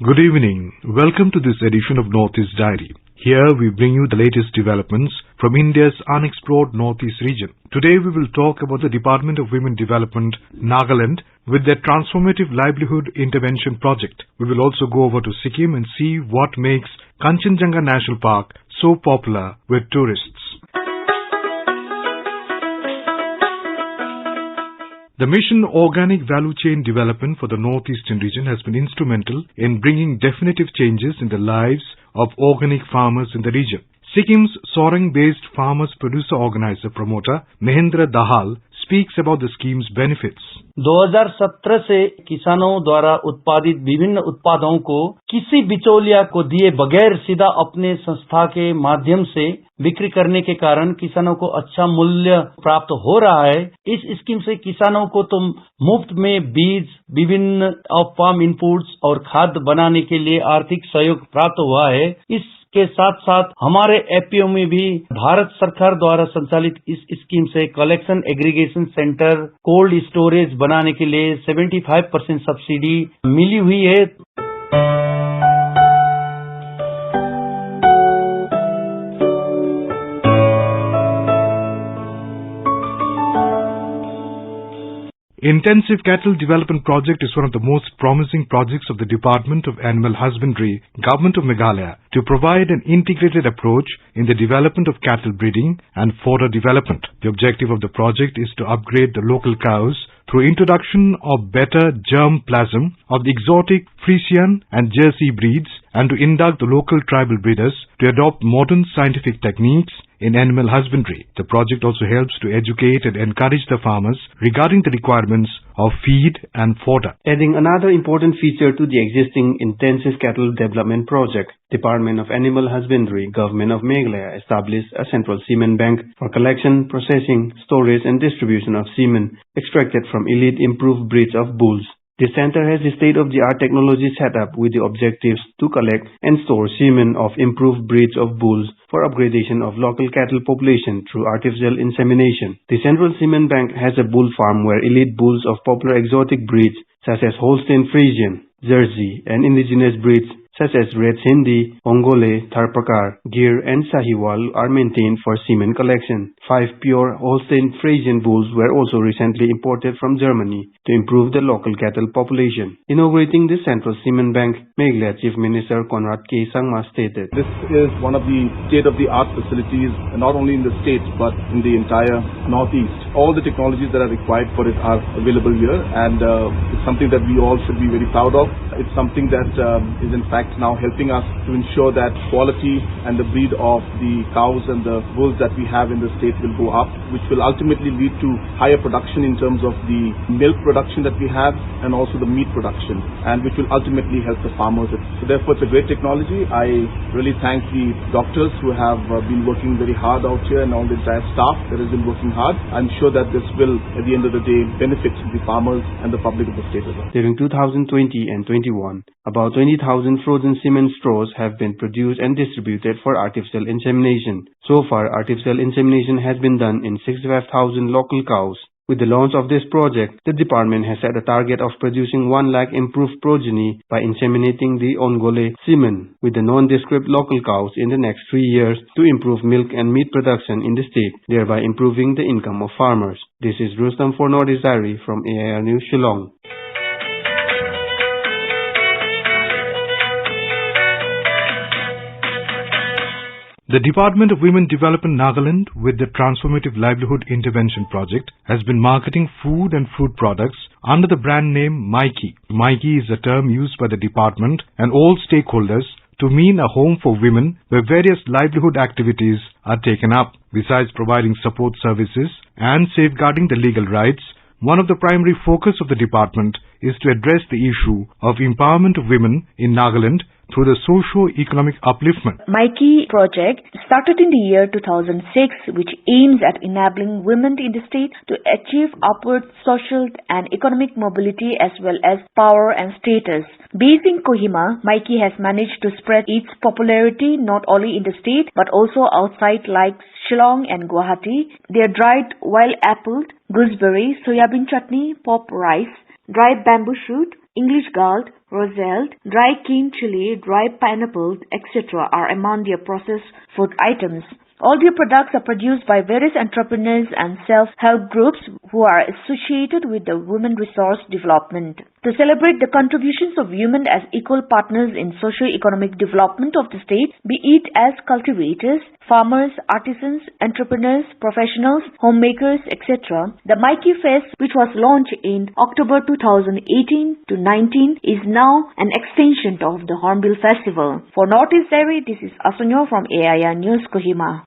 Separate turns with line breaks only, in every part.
Good evening. Welcome to this edition of Northeast Diary. Here we bring you the latest developments from India's unexplored Northeast region. Today we will talk about the Department of Women Development, Nagaland, with their transformative livelihood intervention project. We will also go over to Sikkim and see what makes Kanchenjunga National Park so popular with tourists. The Mission Organic Value Chain Development for the Northeastern region has been instrumental in bringing definitive changes in the lives of organic farmers in the region. Sikkim's Sorang-based Farmers Producer Organizer promoter Mahendra Dahal speaks about the scheme's benefits.
2017 से किसानों द्वारा उत्पादित विभिन्न उत्पादों को किसी बिचौलिया को दिए बगैर सीधा अपने संस्था के माध्यम से बिक्री करने के कारण किसानों को अच्छा मूल्य प्राप्त हो रहा है। इस स्कीम से किसानों को तो मुफ्त में बीज, विभिन्न फार्म इनपुट्स और खाद बनाने के लिए आर्थिक सहयोग प्राप्त हुआ है। इसके साथ साथ हमारे एपीओ में भी भारत सरकार द्वारा संचालित इस स्कीम से collection aggregation centre, cold storage बनाने के लिए 75% सब्सिडी मिली हुई है।
Intensive Cattle Development Project is one of the most promising projects of the Department of Animal Husbandry, Government of Meghalaya, to provide an integrated approach in the development of cattle breeding and fodder development. The objective of the project is to upgrade the local cows through introduction of better germ plasm of the exotic Friesian and Jersey breeds and to induct the local tribal breeders to adopt modern scientific techniques in animal husbandry. The project also helps to educate and encourage the farmers regarding the requirements of feed and fodder.
Adding another important feature to the existing Intensive Cattle Development Project, Department of Animal Husbandry, Government of Meghalaya established a central semen bank for collection, processing, storage and distribution of semen extracted from elite improved breeds of bulls. The center has the state-of-the-art technology set up with the objectives to collect and store semen of improved breeds of bulls for upgradation of local cattle population through artificial insemination. The Central Semen Bank has a bull farm where elite bulls of popular exotic breeds such as Holstein Friesian, Jersey and indigenous breeds such as Red Sindhi, Ongole, Tripura, Gir and Sahiwal are maintained for semen collection. 5 pure Holstein Friesian bulls were also recently imported from Germany to improve the local cattle population. Inaugurating the Central Semen Bank, Meghalaya Chief Minister Conrad K. Sangma stated,
"This is one of the state-of-the-art facilities, not only in the state but in the entire Northeast. All the technologies that are required for it are available here, and it's something that we all should be very proud of. It's something that is in fact now helping us to ensure that quality and the breed of the cows and the bulls that we have in the state will go up, which will ultimately lead to higher production in terms of the milk production that we have and also the meat production, and which will ultimately help the farmers. So therefore it's a great technology. I really thank the doctors who have been working very hard out here and all the entire staff that has been working hard. I'm sure that this will at the end of the day benefit the farmers and the public of the state as well."
During 2020 and 21, about 20,000 frozen semen straws have been produced and distributed for artificial insemination. So far, artificial insemination has been done in 65,000 local cows. With the launch of this project, the department has set a target of producing 1 lakh improved progeny by inseminating the Ongole semen with the nondescript local cows in the next 3 years to improve milk and meat production in the state, thereby improving the income of farmers. This is Rustam for Northeast Diary from AIR News, Shillong.
The Department of Women Development Nagaland, with the Transformative Livelihood Intervention Project, has been marketing food and fruit products under the brand name Maiki. Maiki is a term used by the department and all stakeholders to mean a home for women where various livelihood activities are taken up. Besides providing support services and safeguarding the legal rights, one of the primary focus of the department is to address the issue of empowerment of women in Nagaland through the socio-economic upliftment.
Maiki project started in the year 2006, which aims at enabling women in the state to achieve upward social and economic mobility as well as power and status. Based in Kohima, Maiki has managed to spread its popularity not only in the state but also outside like Shillong and Guwahati. Their dried wild apple, gooseberry, soybean chutney, pop rice, dried bamboo shoot, English gold, roselle, dry cane chili, dry pineapple, etc. are among their processed food items. All their products are produced by various entrepreneurs and self-help groups who are associated with the women resource development. To celebrate the contributions of women as equal partners in socio-economic development of the state, be it as cultivators, farmers, artisans, entrepreneurs, professionals, homemakers, etc., the Maiki Fest, which was launched in October 2018 to 19, is now an extension of the Hornbill Festival. For Northeast Diary, this is Asunyo from AIR News, Kohima.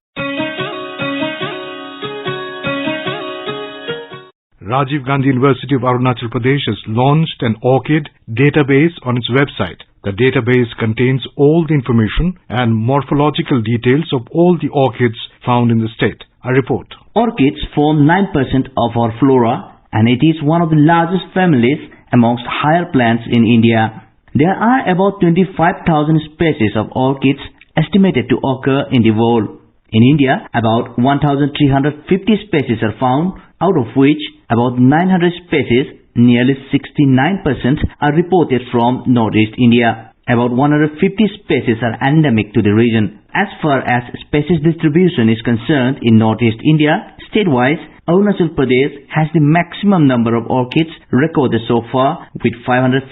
Rajiv Gandhi University of Arunachal Pradesh has launched an orchid database on its website. The database contains all the information and morphological details of all the orchids found in the state. A report.
Orchids form 9% of our flora, and it is one of the largest families amongst higher plants in India. There are about 25,000 species of orchids estimated to occur in the world. In India, about 1,350 species are found, out of which about 900 species, nearly 69%, are reported from Northeast India. About 150 species are endemic to the region. As far as species distribution is concerned in Northeast India, state-wise, Arunachal Pradesh has the maximum number of orchids recorded so far, with 558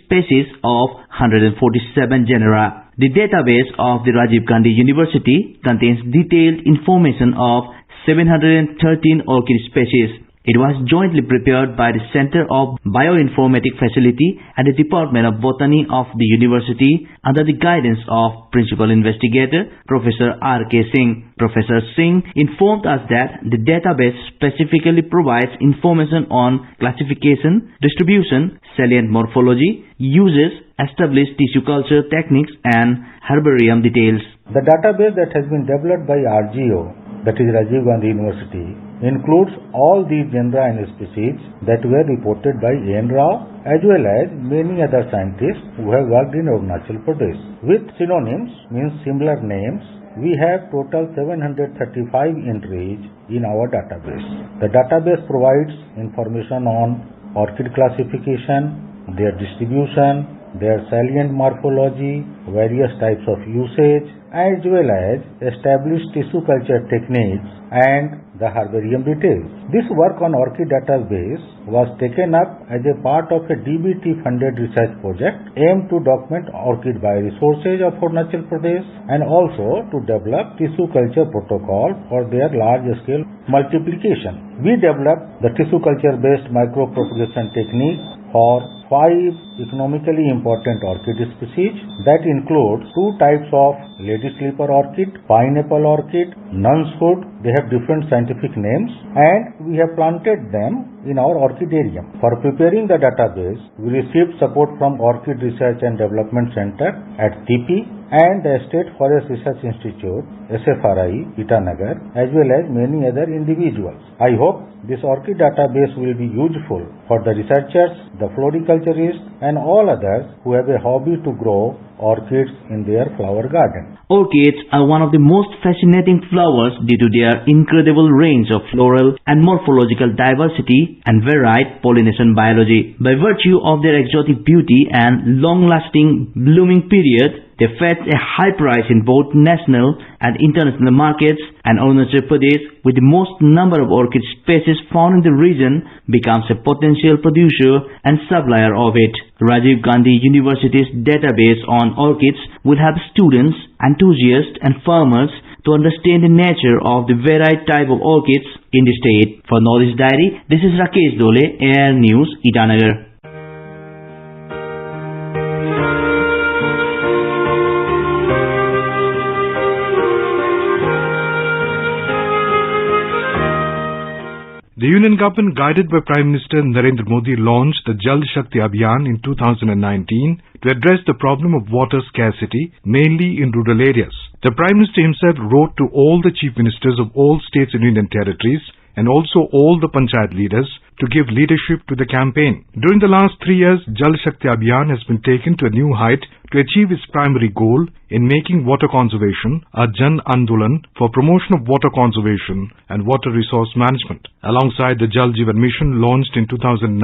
species of 147 genera. The database of the Rajiv Gandhi University contains detailed information of 713 orchid species. It was jointly prepared by the Center of Bioinformatics Facility and the Department of Botany of the University under the guidance of Principal Investigator Professor R.K. Singh. Professor Singh informed us that the database specifically provides information on classification, distribution, salient morphology, uses, established tissue culture techniques and herbarium details.
The database that has been developed by RGO, that is Rajiv Gandhi University, includes all these genera and species that were reported by A.N. Rao as well as many other scientists who have worked in Arunachal Pradesh. With synonyms, means similar names, we have total 735 entries in our database. The database provides information on orchid classification, their distribution, their salient morphology, various types of usage, as well as established tissue culture techniques and the herbarium details. This work on orchid database was taken up as a part of a DBT-funded research project aimed to document orchid bioresources of Arunachal Pradesh and also to develop tissue culture protocol for their large-scale multiplication. We developed the tissue culture-based micropropagation technique for 5 economically important orchid species that include 2 types of lady sleeper orchid, pineapple orchid, nun's hood. They have different scientific names and we have planted them in our orchidarium. For preparing the database, we received support from Orchid Research and Development Center at TP and the State Forest Research Institute, SFRI, Itanagar, as well as many other individuals. I hope this orchid database will be useful for the researchers, the floriculturists, and all others who have a hobby to grow orchids in their flower garden.
Orchids are one of the most fascinating flowers due to their incredible range of floral and morphological diversity and varied pollination biology. By virtue of their exotic beauty and long-lasting blooming period, they fetch a high price in both national and international markets, and Arunachal Pradesh, with the most number of orchid species found in the region, becomes a potential producer and supplier of it. Rajiv Gandhi University's database on orchids will help students, enthusiasts and farmers to understand the nature of the varied type of orchids in the state. For Northeast Diary, this is Rakesh Dole, AIR News, Itanagar.
The Union government, guided by Prime Minister Narendra Modi, launched the Jal Shakti Abhiyan in 2019 to address the problem of water scarcity, mainly in rural areas. The Prime Minister himself wrote to all the Chief Ministers of all states and Union territories and also all the panchayat leaders to give leadership to the campaign. During the last 3 years, Jal Shakti Abhiyan has been taken to a new height to achieve its primary goal in making water conservation a Jan Andolan for promotion of water conservation and water resource management. Alongside the Jal Jeevan Mission launched in 2019,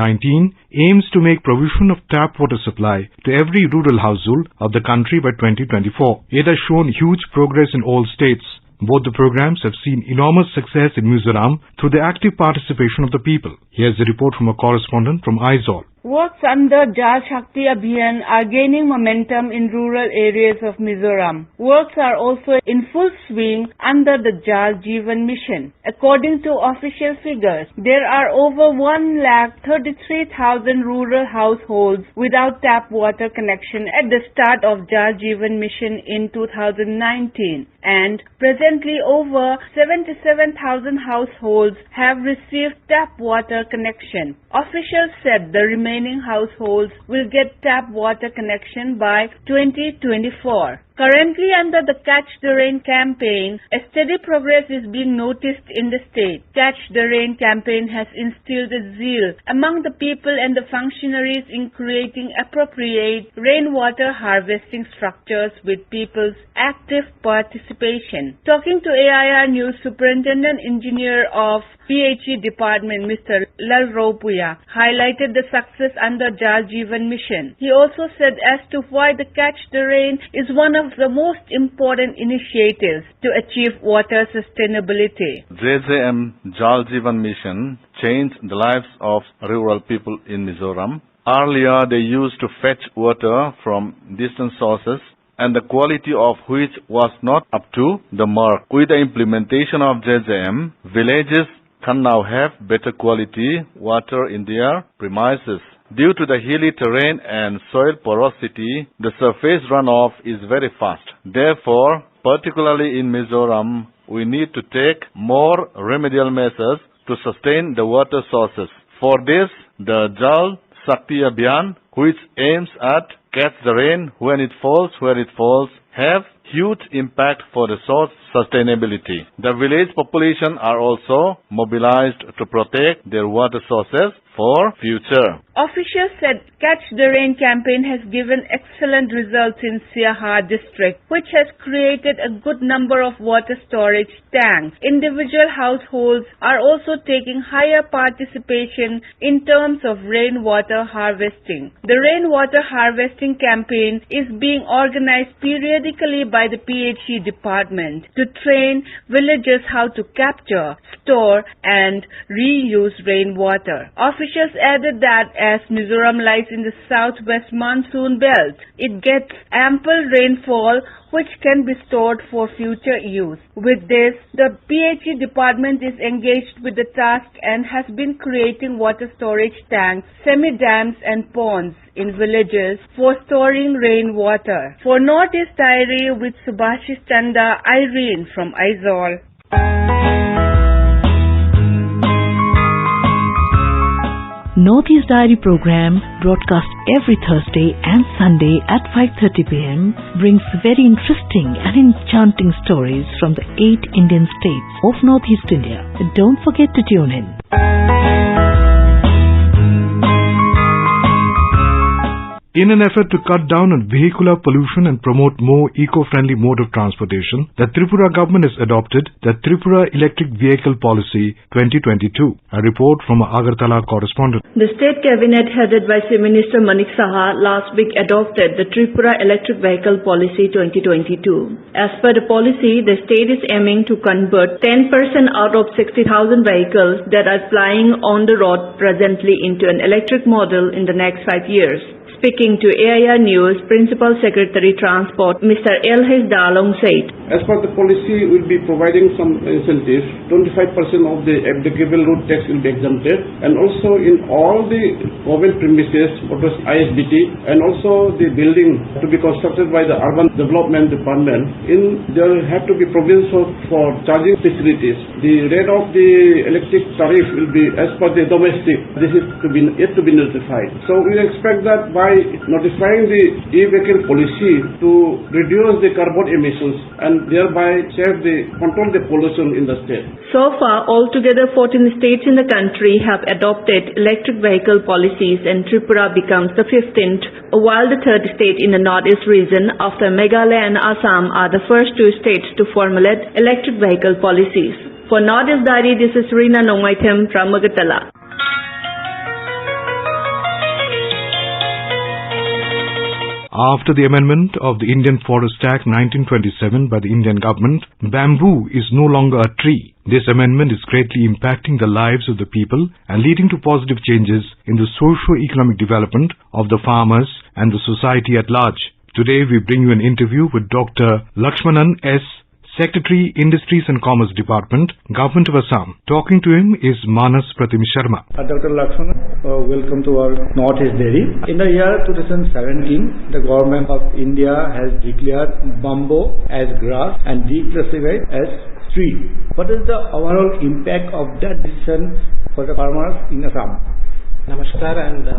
aims to make provision of tap water supply to every rural household of the country by 2024. It has shown huge progress in all states. Both the programs have seen enormous success in Mizoram through the active participation of the people. Here's a report from a correspondent from Aizawl.
Works under Jal Shakti Abhiyan are gaining momentum in rural areas of Mizoram. Works are also in full swing under the Jal Jeevan Mission. According to official figures, there are over 1,33,000 rural households without tap water connection at the start of Jal Jeevan Mission in 2019, and presently over 77,000 households have received tap water connection. Officials said the remaining households will get tap water connection by 2024. Currently under the Catch the Rain campaign, a steady progress is being noticed in the state. Catch the Rain campaign has instilled a zeal among the people and the functionaries in creating appropriate rainwater harvesting structures with people's active participation. Talking to AIR News, Superintendent Engineer of PHE Department, Mr. Lal Ropuya, highlighted the success under Jal Jeevan Mission. He also said as to why the Catch the Rain is one of the most important initiatives to achieve water sustainability.
JJM Jal Jeevan Mission changed the lives of rural people in Mizoram. Earlier, they used to fetch water from distant sources, and the quality of which was not up to the mark. With the implementation of JJM, villages can now have better quality water in their premises. Due to the hilly terrain and soil porosity, the surface runoff is very fast. Therefore, particularly in Mizoram, we need to take more remedial measures to sustain the water sources. For this, the Jal Shakti Abhiyan, which aims at catch the rain when it falls where it falls, have huge impact for the source sustainability. The village population are also mobilized to protect their water sources for future.
Officials said Catch the Rain campaign has given excellent results in Siaha district, which has created a good number of water storage tanks. Individual households are also taking higher participation in terms of rainwater harvesting. The rainwater harvesting campaign is being organized periodically by the PHE department to train villagers how to capture, store and reuse rainwater. Officials added that as Mizoram lies in the southwest monsoon belt, it gets ample rainfall which can be stored for future use. With this, the PHE department is engaged with the task and has been creating water storage tanks, semi-dams and ponds in villages for storing rainwater. For Northeast Diary with Subhashis Chanda, Irene from Aizawl.
Northeast Diary program, broadcast every Thursday and Sunday at 5:30 p.m. brings very interesting and enchanting stories from the 8 Indian states of Northeast India. Don't forget to tune in.
In an effort to cut down on vehicular pollution and promote more eco-friendly mode of transportation, the Tripura government has adopted the Tripura Electric Vehicle Policy 2022. A report from our Agartala correspondent.
The State Cabinet headed by Chief Minister Manik Saha last week adopted the Tripura Electric Vehicle Policy 2022. As per the policy, the state is aiming to convert 10% out of 60,000 vehicles that are plying on the road presently into an electric model in the next 5 years. Speaking to AIR News, Principal Secretary Transport, Mr. Elhis Dalong said,
as per the policy, we will be providing some incentives. 25% of the applicable road tax will be exempted, and also in all the government premises, what was ISDT, and also the building to be constructed by the Urban Development Department, there have to be provisions for charging facilities. The rate of the electric tariff will be as per the domestic. This is yet to be notified. So we expect that by notifying the e-vehicle policy to reduce the carbon emissions and thereby control the pollution in the state.
So far, altogether 14 states in the country have adopted electric vehicle policies, and Tripura becomes the 15th, while the third state in the northeast region after Meghalaya and Assam are the first two states to formulate electric vehicle policies. For Northeast Diary, this is Reena Nongaitem from Magatala.
After the amendment of the Indian Forest Act 1927 by the Indian government, bamboo is no longer a tree. This amendment is greatly impacting the lives of the people and leading to positive changes in the socio-economic development of the farmers and the society at large. Today we bring you an interview with Dr. Lakshmanan S., Secretary, Industries and Commerce Department, Government of Assam. Talking to him is Manas Pratim Sharma.
Dr. Lakshmanan, welcome to our Northeast Dairy. In the year 2017, the Government of India has declared bamboo as grass and declassified as tree. What is the overall impact of that decision for the farmers in Assam?
Namaskar and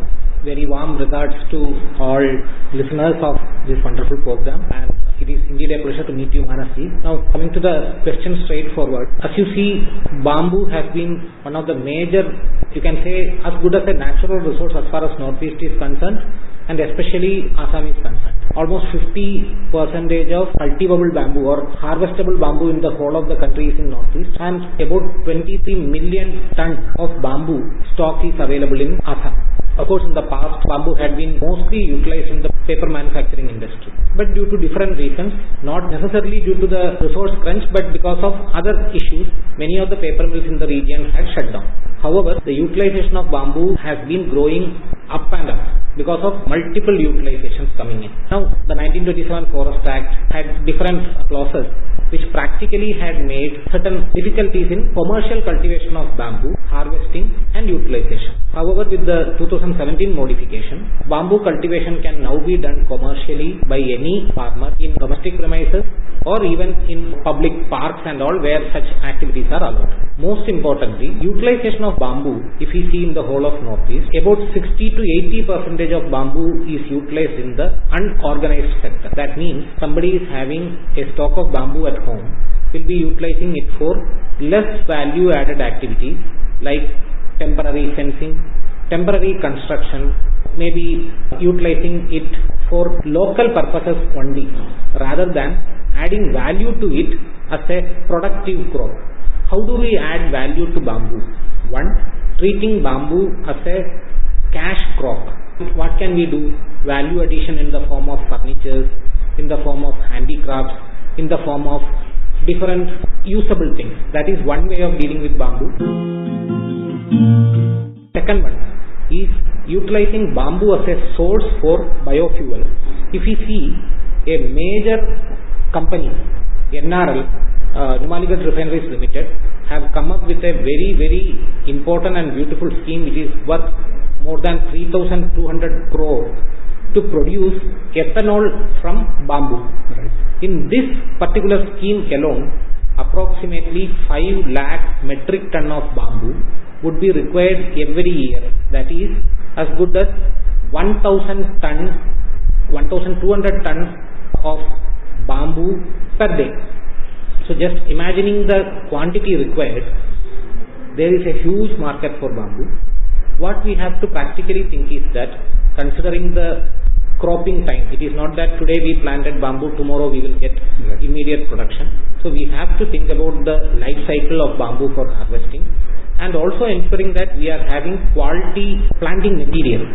very warm regards to all listeners of this wonderful program, and it is indeed a pleasure to meet you, Manasi. Now, coming to the question straightforward, as you see, bamboo has been one of the major, you can say, as good as a natural resource as far as Northeast is concerned, and especially Assam is concerned. Almost 50% of cultivable bamboo or harvestable bamboo in the whole of the country is in Northeast, and about 23 million tons of bamboo stock is available in Assam. Of course, in the past, bamboo had been mostly utilized in the paper manufacturing industry. But due to different reasons, not necessarily due to the resource crunch, but because of other issues, many of the paper mills in the region had shut down. However, the utilization of bamboo has been growing up and up because of multiple utilizations coming in. Now, the 1927 Forest Act had different clauses which practically had made certain difficulties in commercial cultivation of bamboo, harvesting and utilization. However, with the 2017 modification, bamboo cultivation can now be done commercially by any farmer in domestic premises or even in public parks and all where such activities are allowed. Most importantly, utilization of bamboo, if we see in the whole of Northeast, about 60 to 80% of bamboo is utilized in the unorganized sector. That means somebody is having a stock of bamboo at home, will be utilizing it for less value added activities like temporary fencing, temporary construction, maybe utilizing it for local purposes only rather than adding value to it as a productive crop. How do we add value to bamboo? One, treating bamboo as a cash crop. What can we do? Value addition in the form of furnitures, in the form of handicrafts, in the form of different usable things. That is one way of dealing with bamboo. Second one is utilizing bamboo as a source for biofuel. If we see a major company, NRL, Numaligarh Refineries Limited, have come up with a very, very important and beautiful scheme which is worth more than 3,200 crore to produce ethanol from bamboo. Right. In this particular scheme alone, approximately 5 lakh metric ton of bamboo would be required every year. That is as good as 1,200 tons of bamboo per day. So just imagining the quantity required, there is a huge market for bamboo. What we have to practically think is that, considering the cropping time, it is not that today we planted bamboo, tomorrow we will get immediate production. So we have to think about the life cycle of bamboo for harvesting, and also ensuring that we are having quality planting material.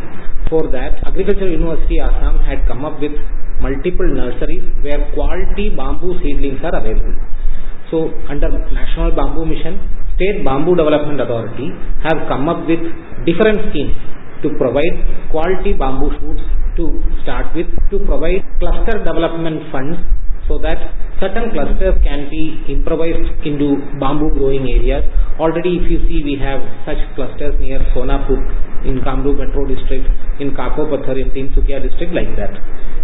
For that, Agricultural University Assam had come up with multiple nurseries where quality bamboo seedlings are available. So under National Bamboo Mission, State Bamboo Development Authority have come up with different schemes to provide quality bamboo shoots to start with, to provide cluster development funds so that certain clusters can be improvised into bamboo growing areas. Already if you see, we have such clusters near Sonapur in Kamrup Metro District, in Kakopathar, in Tinsukia District, like that.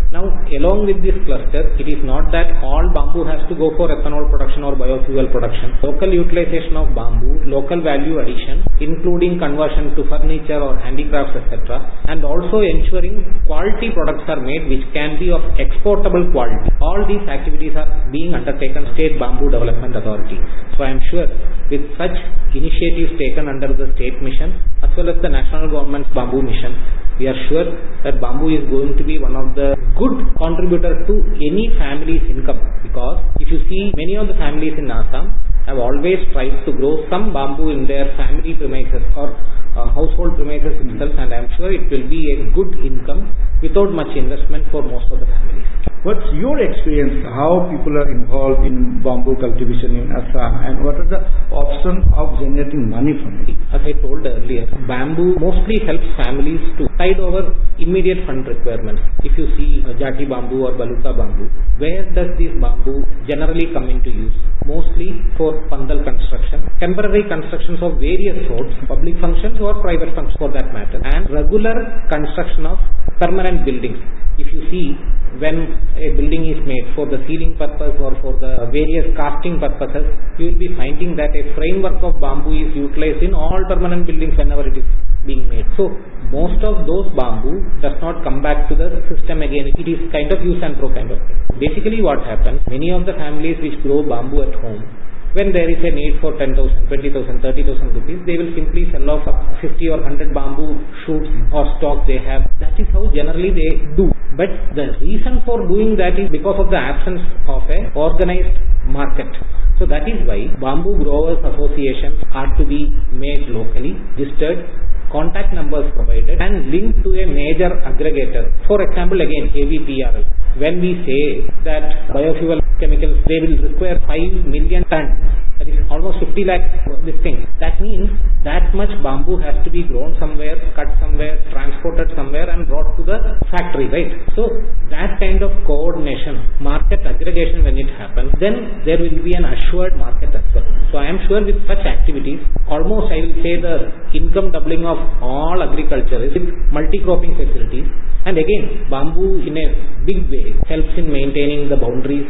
Now, along with this cluster, it is not that all bamboo has to go for ethanol production or biofuel production. Local utilization of bamboo, local value addition, including conversion to furniture or handicrafts, etc., and also ensuring quality products are made which can be of exportable quality. All these activities are being undertaken State Bamboo Development Authority. So I am sure with such initiatives taken under the state mission as well as the national government's bamboo mission, we are sure that bamboo is going to be one of the good contributor to any family's income, because if you see, many of the families in Assam have always tried to grow some bamboo in their family premises or household premises themselves, and I am sure it will be a good income without much investment for most of the families.
What's your experience, how people are involved in bamboo cultivation in Assam, and what are the options of generating money from it?
As I told earlier, bamboo mostly helps families to tide over immediate fund requirements. If you see Jati bamboo or Baluka bamboo, where does this bamboo generally come into use? Mostly for pandal construction, temporary constructions of various sorts, public functions or private functions for that matter, and regular construction of permanent buildings. If you see, when a building is made for the ceiling purpose or for the various casting purposes, you will be finding that a framework of bamboo is utilized in all permanent buildings whenever it is being made. So most of those bamboo does not come back to the system again. It is kind of use and throw kind of thing. Basically what happens, many of the families which grow bamboo at home, when there is a need for 10,000, 20,000, 30,000 rupees, they will simply sell off 50 or 100 bamboo shoots or stock they have. That is how generally they do. But the reason for doing that is because of the absence of a organized market. So that is why bamboo growers associations are to be made locally, registered, contact numbers provided, and linked to a major aggregator. For example, again, AVPRL. When we say that biofuel chemicals, they will require 5 million tons, that is almost 50 lakh this thing. That means that much bamboo has to be grown somewhere, cut somewhere, transported somewhere and brought to the factory, right? So that kind of coordination, market aggregation when it happens, then there will be an assured market as well. So I am sure with such activities, almost I will say the income doubling of all agriculture is with multi-cropping facilities. And again, bamboo in a big way helps in maintaining the boundaries,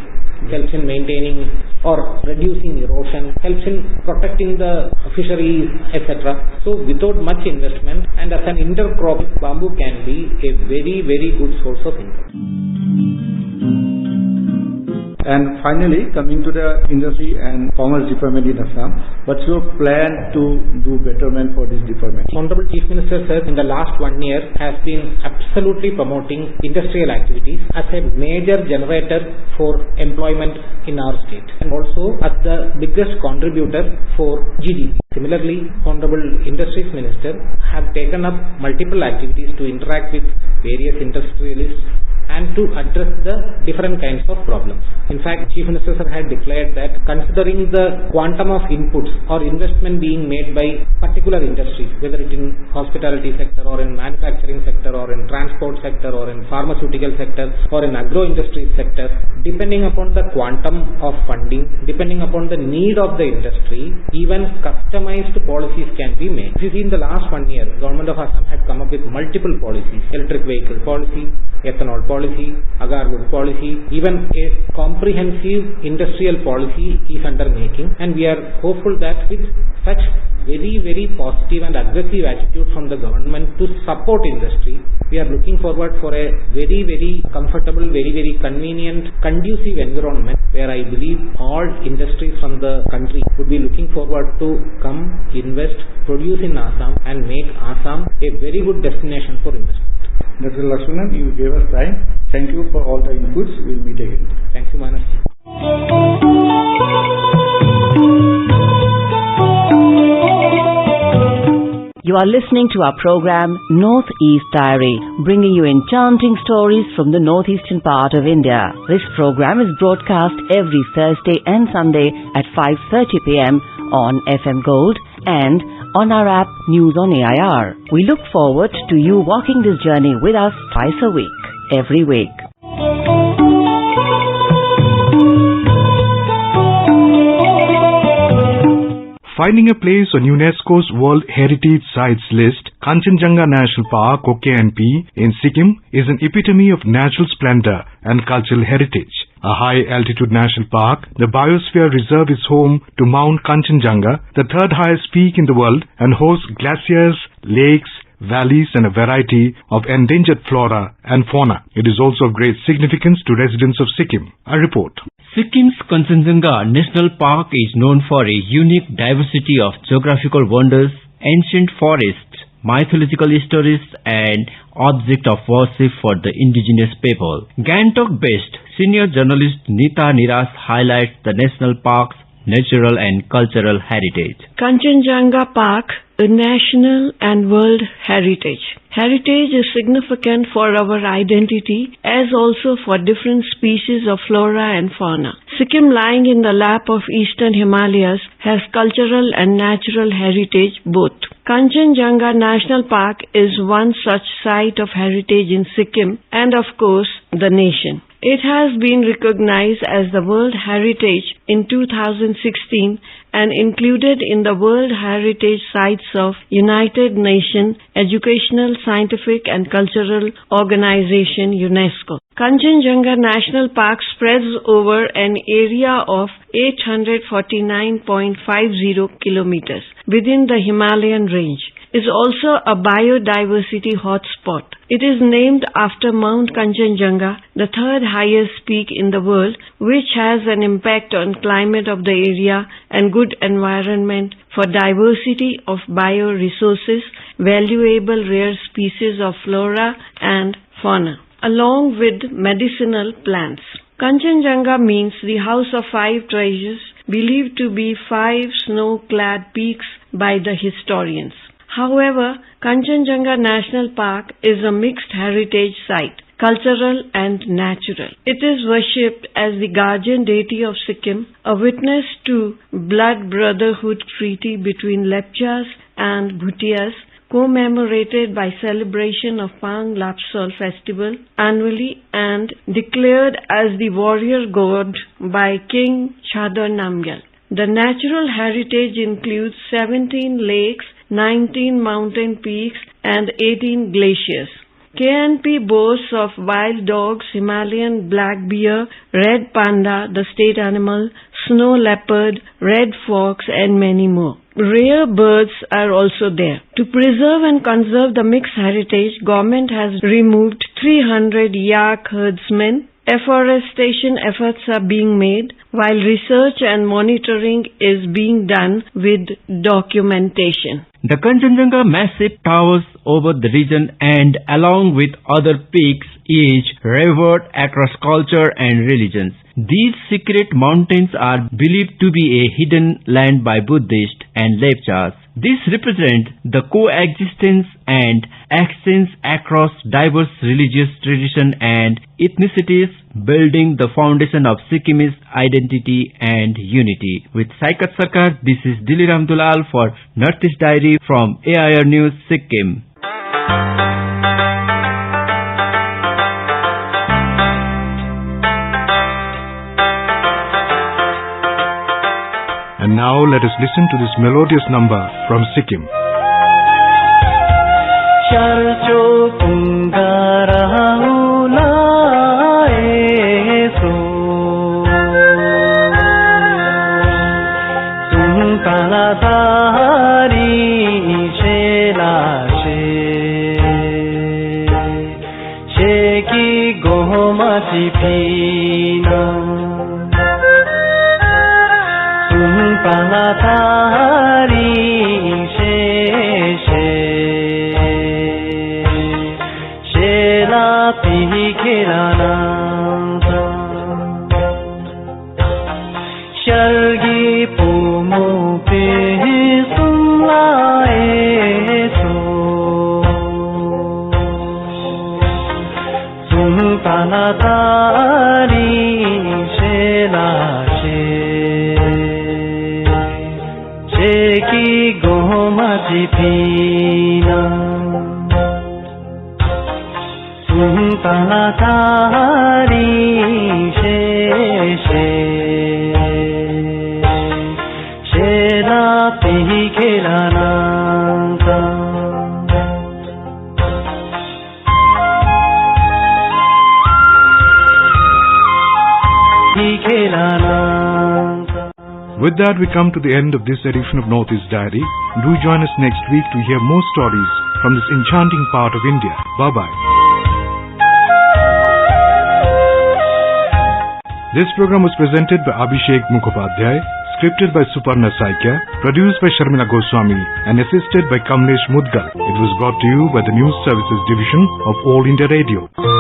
helps in maintaining or reducing erosion, helps in protecting the fisheries, etc. So without much investment and as an intercrop, bamboo can be a very, very good source of income.
And finally, coming to the Industry and Commerce Department in Assam, what's your plan to do betterment for this department?
Honorable Chief Minister Sir, in the last 1 year has been absolutely promoting industrial activities as a major generator for employment in our state and also as the biggest contributor for GDP. Similarly, Honorable Industries Minister have taken up multiple activities to interact with various industrialists and to address the different kinds of problems. In fact, Chief Minister Sir had declared that considering the quantum of inputs or investment being made by particular industries, whether it in hospitality sector or in manufacturing sector or in transport sector or in pharmaceutical sector or in agro-industry sector, depending upon the quantum of funding, depending upon the need of the industry, even customized policies can be made. If you see in the last 1 year, Government of Assam had come up with multiple policies, electric vehicle policy, ethanol policy, agar-wood policy, even a comprehensive industrial policy is under making, and we are hopeful that with such very, very positive and aggressive attitude from the government to support industry, we are looking forward for a very, very comfortable, very, very convenient, conducive environment where I believe all industries from the country would be looking forward to come, invest, produce in Assam and make Assam a very good destination for investment.
Dr. Lakshmanan, you gave us time. Thank you for all the inputs. We'll meet again.
Thank you, Manas.
You are listening to our program Northeast Diary, bringing you enchanting stories from the northeastern part of India. This program is broadcast every Thursday and Sunday at 5:30 p.m. on FM Gold and on our app News on AIR. We look forward to you walking this journey with us twice a week, every week.
Finding a place on UNESCO's World Heritage Sites list, Kanchenjunga National Park, KNP, in Sikkim is an epitome of natural splendor and cultural heritage. A high-altitude national park, the Biosphere Reserve is home to Mount Kanchenjunga, the third highest peak in the world, and hosts glaciers, lakes, valleys and a variety of endangered flora and fauna. It is also of great significance to residents of Sikkim. A report.
Sikkim's Kanchenjunga National Park is known for a unique diversity of geographical wonders, ancient forests, mythological stories and object of worship for the indigenous people. Gangtok-based senior journalist Nita Niras highlights the national park's natural and cultural heritage.
Kanchenjunga Park, a national and world heritage. Heritage is significant for our identity as also for different species of flora and fauna. Sikkim, lying in the lap of eastern Himalayas, has cultural and natural heritage both. Kanchenjunga National Park is one such site of heritage in Sikkim and of course the nation. It has been recognized as the World Heritage in 2016 and included in the World Heritage Sites of United Nations Educational, Scientific and Cultural Organization UNESCO. Kanchenjunga National Park spreads over an area of 849.50 kilometers within the Himalayan range. Is also a biodiversity hotspot. It is named after Mount Kanchenjunga, the third highest peak in the world, which has an impact on climate of the area and good environment for diversity of bioresources, valuable rare species of flora and fauna, along with medicinal plants. Kanchenjunga means the house of five treasures, believed to be 5 snow-clad peaks by the historians. However, Kanchenjunga National Park is a mixed heritage site, cultural and natural. It is worshipped as the guardian deity of Sikkim, a witness to blood brotherhood treaty between Lepchas and Bhutias, commemorated by celebration of Pang Lapsol festival annually and declared as the warrior god by King Chadar Namgyal. The natural heritage includes 17 lakes, 19 mountain peaks and 18 glaciers. KNP boasts of wild dogs, Himalayan black bear, red panda, the state animal, snow leopard, red fox and many more. Rare birds are also there. To preserve and conserve the mixed heritage, government has removed 300 yak herdsmen. Afforestation efforts are being made while research and monitoring is being done with documentation.
The Kanchenjunga massive towers over the region and along with other peaks is revered across culture and religions. These secret mountains are believed to be a hidden land by Buddhists and Lepchas. This represents the coexistence and exchange across diverse religious traditions and ethnicities, building the foundation of Sikkimese identity and unity. With Saikat Sarkar, this is Diliram Dulal for Northeast Diary from AIR News, Sikkim.
And now let us listen to this melodious number from Sikkim.
खेला ते ही खेला नांचा ही खेला नांचा.
With that, we come to the end of this edition of Northeast Diary. Do join us next week to hear more stories from this enchanting part of India. Bye-bye. This program was presented by Abhishek Mukhopadhyay, scripted by Suparna Saikya, produced by Sharmila Goswami, and assisted by Kamlesh Mudgal. It was brought to you by the News Services Division of All India Radio.